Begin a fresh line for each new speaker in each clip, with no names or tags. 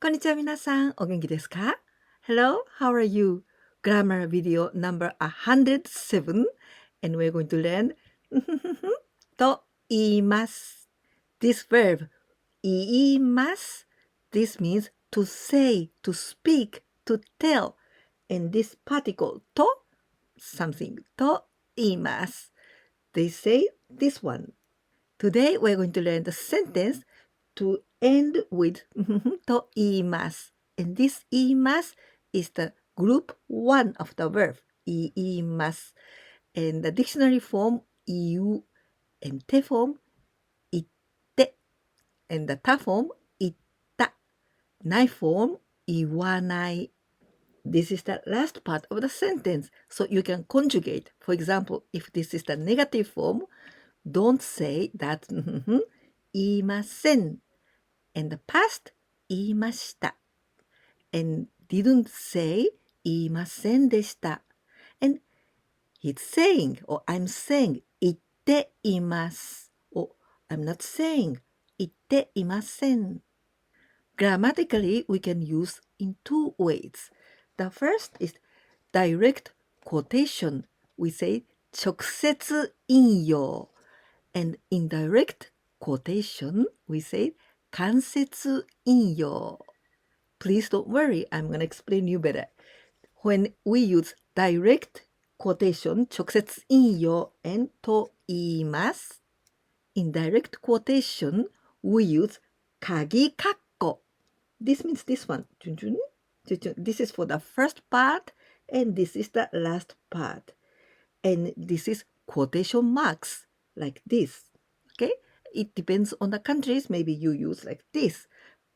こんにちは皆さん、お元気ですか？ Hello, how are you? Grammar video number 107 and we're going to learn と言います。This verb 言います This means to say, to speak, to tell and this particle と something と言います。They say this one. Today we're going to learn the sentence to end with と言います。And this 言います is the group one of the verb 言います。And the dictionary form 言う and 手 form 言って and the 他 form 言った。ない form 言わない。This is the last part of the sentence, so you can conjugate. For example, if this is the negative form, don't say that 言いません and the past 言いました and didn't say 言いませんでした and he's saying or I'm saying 言っています or I'm not saying 言っていません Grammatically, we can use in two ways. The first is direct quotation. We say 直接引用 and indirect quotation, we say 間接引用 Please don't worry, I'm going to explain you better. When we use direct quotation, 直接引用 and と言います indirect quotation, we use 鍵括弧 This means this one. This is for the first part and this is the last part. And this is quotation marks like this. Okay? It depends on the countries. Maybe you use like this.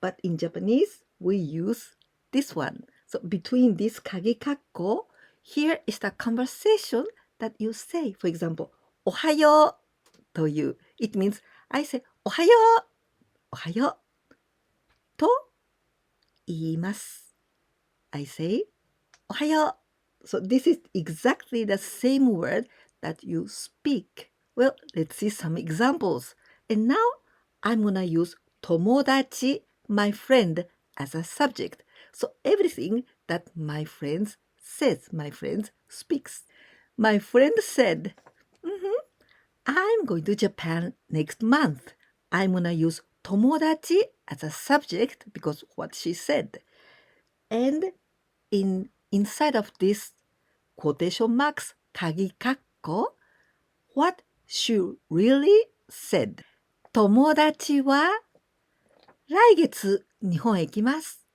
But in Japanese, we use this one. So between this 鍵括弧, here is the conversation that you say. For example, おはようという. It means I say おはようおはようと言います。I say おはよう So this is exactly the same word that you speak. Well, let's see some examples. And now I'm gonna use 友達 my friend as a subject. So everything that my friend says, my friend speaks. My friend said, I'm going to Japan next month. I'm gonna use 友達 as a subject because what she said. And inside of this quotation marks 鍵括弧 what she really said 友達は来月日本へ行きます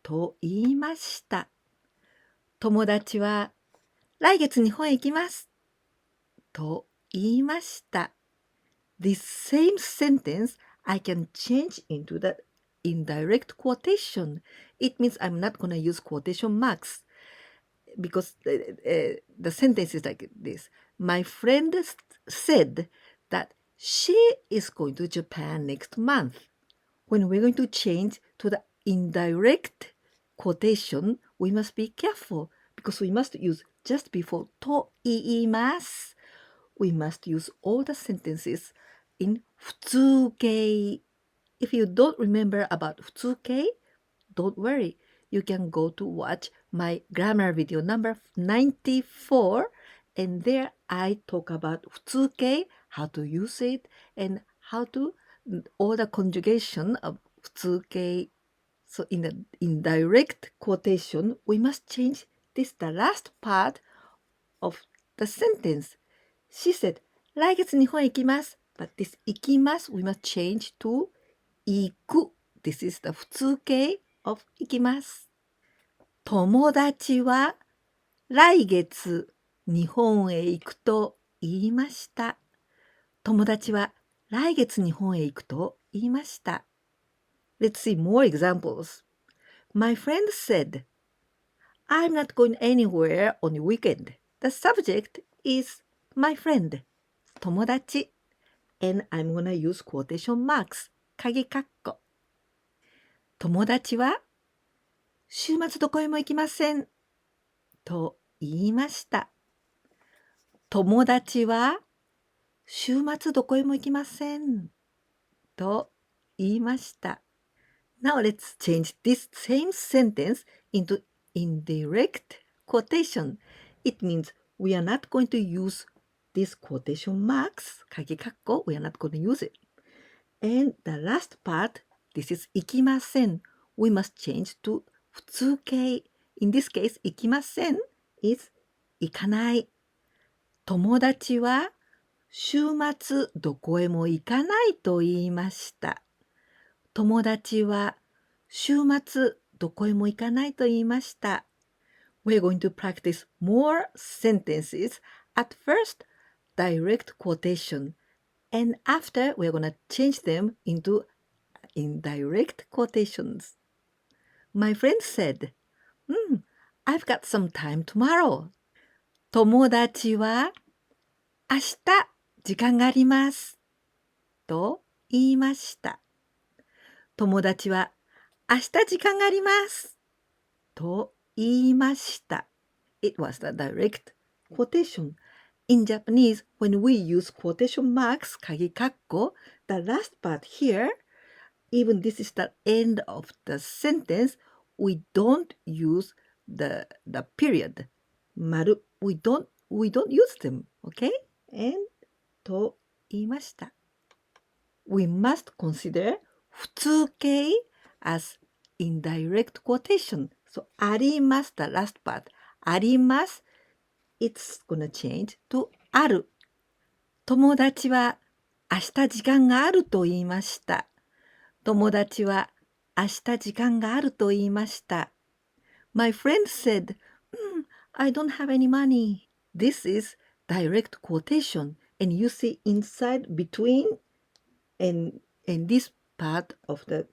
と言いました友達は来月日本へ行きますと言いました This same sentence I can change into the indirect quotation. It means I'm not going to use quotation marks because the sentence is like this. My friend said that she is going to Japan next month. When we're going to change to the indirect quotation, we must be careful because we must use just before と言います. We must use all the sentences in 普通形. If you don't remember about 普通形, don't worry. You can go to watch my grammar video number 94 and there I talk about 普通形, how to use it and how to all the conjugation of 普通形. So in the indirect quotation, we must change this the last part of the sentence. She said, 来月日本へ行きます. But this 行きます we must change to 行く. This is the 普通形 of 行きます。友達は来月日本へ行くと言いました。友達は来月日本へ行くと言いました。Let's see more examples. My friend said, I'm not going anywhere on the weekend. The subject is my friend, 友達 and I'm gonna use quotation marks, 鍵括弧。友達は週末どこへも行きませんと言いました。友達は週末どこへも行きませんと言いました。Now let's change this same sentence into indirect quotation. It means we are not going to use these quotation marks, 鍵括弧, we are not going to use it. And the last part, this is 行きません. We must change to 普通形. In this case, 行きません is 行かない。友達は週末どこへも行かないと言いました。友達は週末どこへも行かないと言いました。We're going to practice more sentences. At first, direct quotation. And after, we're going to change them into indirect quotations. My friend said, I've got some time tomorrow. 友達は明日時間があります。と言いました。友達は明日時間があります。と言いました。It was the direct quotation. In Japanese, when we use quotation marks, 鍵括弧, the last part here, even this is the end of the sentence, we don't use the period. 丸 we don't use them, okay? And と言いました。We must consider 普通形 as indirect quotation. So あります the last part. あります it's gonna change to ある。友達は明日時間があると言いました。友達は明日時間があると言いました。My friend said, I don't have any money. This is direct quotation. And you see inside between and this part of the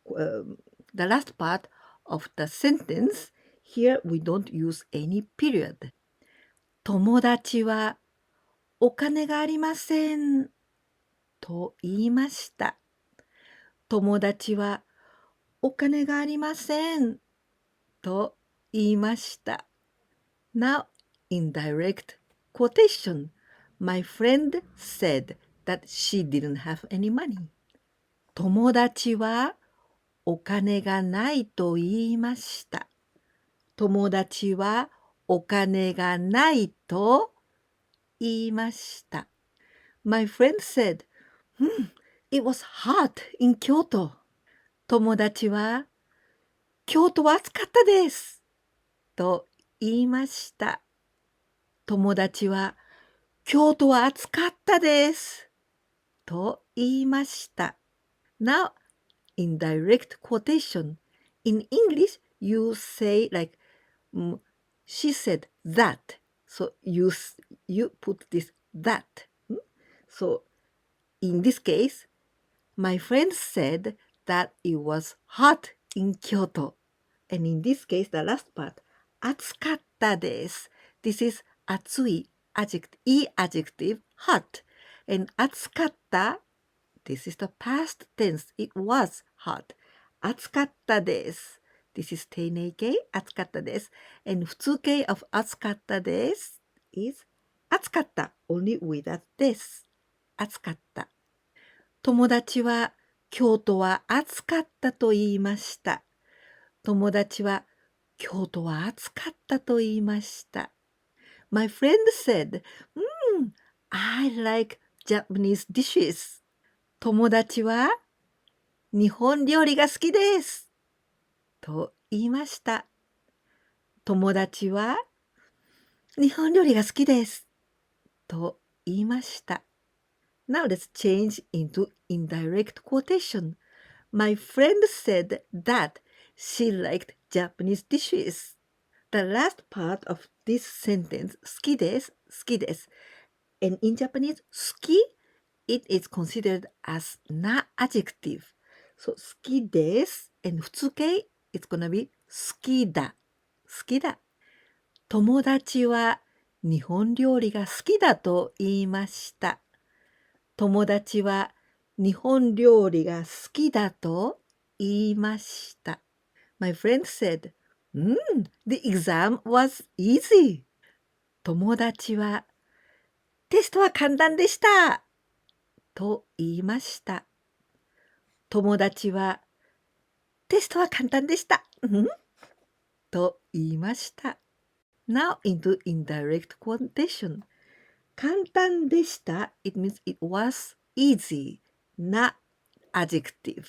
last part of the sentence, here we don't use any period. 友達はお金がありませんと言いました。友達はお金がありませんと言いました。Now, indirect quotation. My friend said that she didn't have any money. 友達はお金がないと言いました。友達はお金がないと言いました。My friend said, it was hot in Kyoto. 友達は京都は暑かったですと言いました。友達は京都は暑かったですと言いました。Now, indirect quotation. In English, you say like, she said that. So you put this that. So in this case, my friend said that it was hot in Kyoto. And in this case, the last part, 暑かったです。This is 暑い adjective, hot. And 暑かった this is the past tense. It was hot. 暑かったです。This is 丁寧形、暑かったです。And 普通形 of 暑かったです is 暑かった。Only without this. 暑かった。友達は京都は暑かったと言いました。友達は京都は暑かったと言いました。My friend said, I like Japanese dishes. 友達は日本料理が好きです。と言いました。友達は日本料理が好きです。と言いました。Now let's change into indirect quotation. My friend said that she liked Japanese dishes. The last part of this sentence, 好きです、好きです。And in Japanese, 好き it is considered as not adjective. So 好きです and 普通形 it's gonna be 好きだ、好きだ。友達は日本料理が好きだと言いました。友達は日本料理が好きだと言いました。My friend said, the exam was easy. 友達はテストは簡単でした。と言いました。友達はテストは簡単でした。と言いました。Now into indirect quotation. 簡単でした。It means it was easy, not adjective.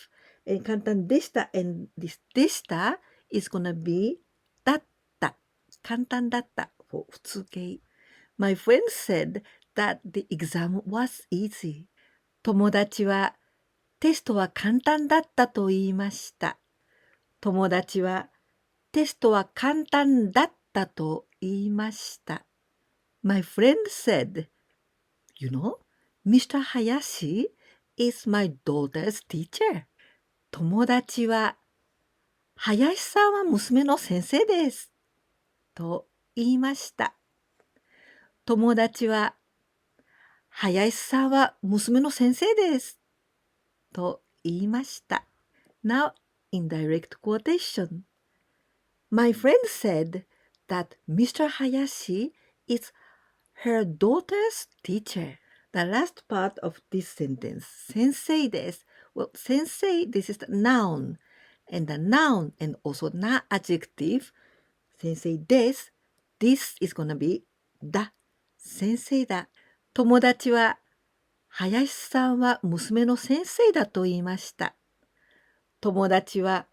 簡単でした。And this でした is gonna be だった。簡単だった。for 普通形。My friend said that the exam was easy. 友達はテストは簡単だったと言いました。友達はテストは簡単だったと言いました。My friend said, You know, Mr. Hayashi is my daughter's teacher. 友達は、林さんは娘の先生です。と言いました。友達は、林さんは娘の先生です。と言いました。Now, indirect quotation. My friend said that Mr. Hayashi is her daughter's teacher. The last part of this sentence, 先生です。Well, 先生, this is the noun. And the noun and also not adjective, 先生です。This is gonna be だ。先生だ。友達は、林さんは娘の先生だと言いました。友達は、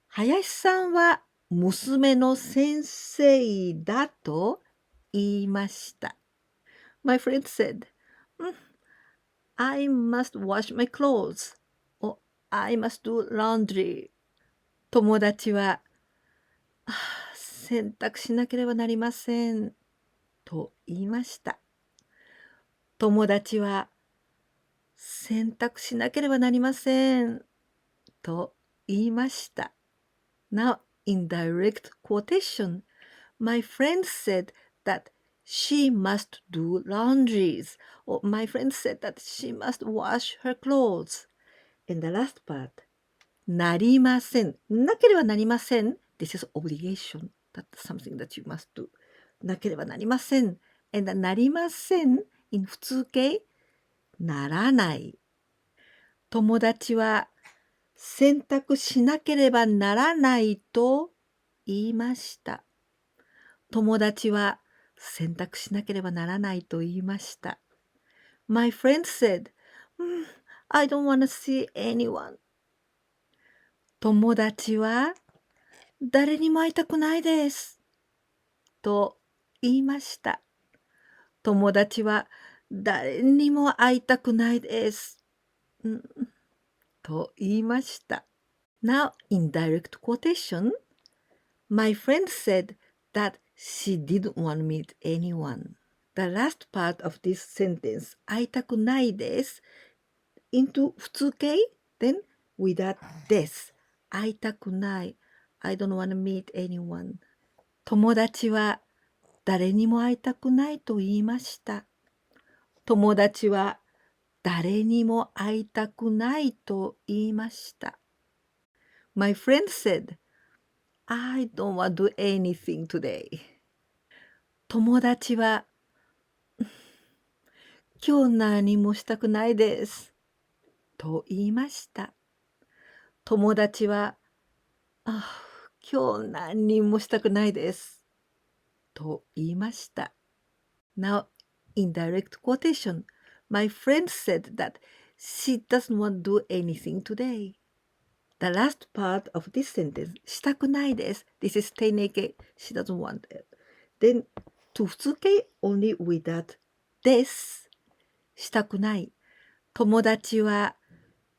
林さんは娘の先生だと言いました。My friend said, I must wash my clothes. Or I must do laundry. 友達は、洗濯しなければなりません。と言いました。友達は、洗濯しなければなりません。と言いました。Now, in direct quotation, my friend said that she must do laundries. Or my friend said that she must wash her clothes. And the last part, なりません。なければなりません。This is obligation. That's something that you must do. なければなりません。And なりません in 普通形、ならない。友達は洗濯しなければならないと言いました。友達は洗濯しなければならないと言いました。My friend said, I don't want to see anyone. 友達は誰にも会いたくないです。と言いました。友達は誰にも会いたくないです。と言いました。Now, in direct quotation, my friend said that she didn't want to meet anyone. The last part of this sentence, 会いたくないです into 普通形 then without this 会いたくない I don't want to meet anyone 友達は誰にも会いたくないと言いました友達は誰にも会いたくないと言いました My friend said I don't want to do anything today 友達は今日何もしたくないです。と言いました。友達は、今日何もしたくないです。と言いました。Now, in direct quotation, my friend said that she doesn't want to do anything today. The last part of this sentence, したくないです。This is 丁寧形。She doesn't want it. Then, to 普通形 only without this. したくない。友達は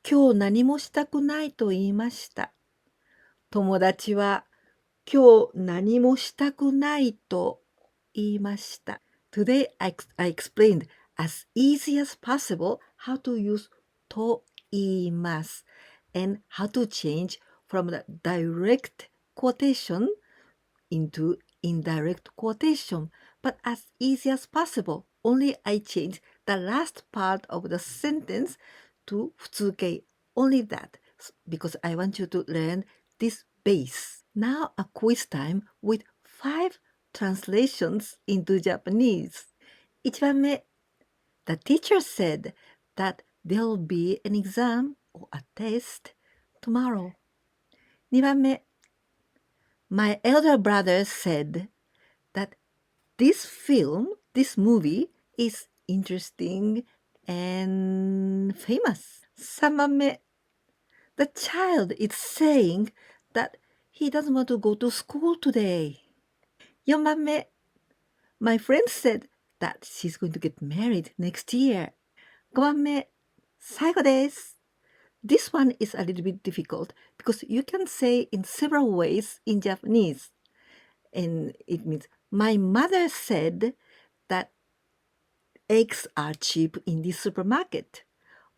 今日何もしたくないと言いました。友達は今日何もしたくないと言いました。Today I explained as easy as possible how to use と言います and how to change from the direct quotation into indirect quotation. But as easy as possible, only I changed the last part of the sentence to 普通形. Only that, because I want you to learn this base. Now a quiz time with 5 translations into Japanese. 1番目. The teacher said that there will be an exam or a test tomorrow. 2番目。My elder brother said that this movie is interesting and famous. 3番目。The child is saying that he doesn't want to go to school today. 4番目。My friend said that she's going to get married next year. 5番目。最後です。This one is a little bit difficult because you can say in several ways in Japanese. And it means, my mother said that eggs are cheap in this supermarket.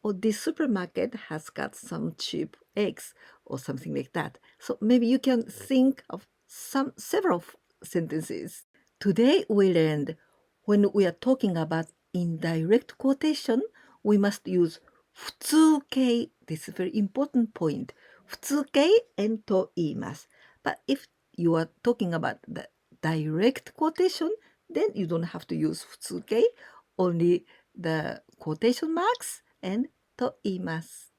Or this supermarket has got some cheap eggs or something like that. So maybe you can think of several sentences. Today we learned when we are talking about indirect quotation, we must use 普通形. This is a very important point. 普通形 and と言います. But if you are talking about the direct quotation, then you don't have to use 普通形, only the quotation marks and と言います.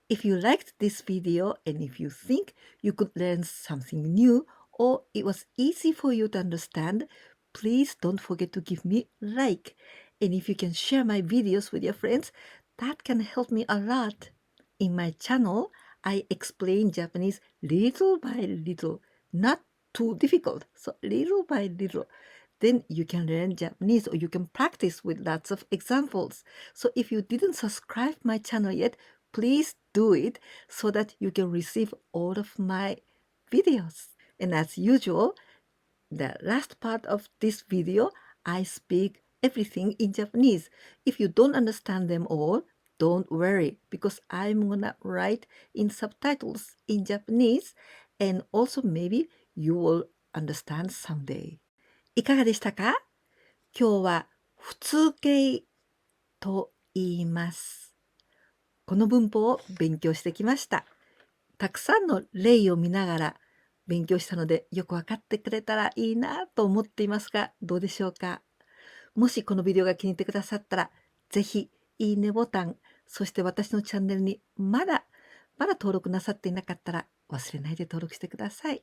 If you liked this video and if you think you could learn something new or it was easy for you to understand, please don't forget to give me a like. And if you can share my videos with your friends, that can help me a lot. In my channel, I explain Japanese little by little, not too difficult, so little by little. Then you can learn Japanese or you can practice with lots of examples. So if you didn't subscribe my channel yet, please do it so that you can receive all of my videos. And as usual, the last part of this video, I speak everything in Japanese. If you don't understand them all, don't worry because I'm gonna write in subtitles in Japanese and also maybe you will understand someday. いかがでしたか？今日は普通形と言います。この文法を勉強してきました。たくさんの例を見ながら勉強したのでよくわかってくれたらいいなと思っていますが、どうでしょうか？もしこのビデオが気に入ってくださったら、ぜひいいねボタン、そして私のチャンネルにまだ登録なさっていなかったら忘れないで登録してください。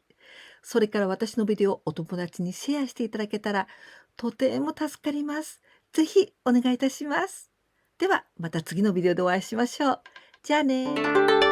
それから私のビデオをお友達にシェアしていただけたらとても助かります。ぜひお願いいたします。ではまた次のビデオでお会いしましょう。じゃあね。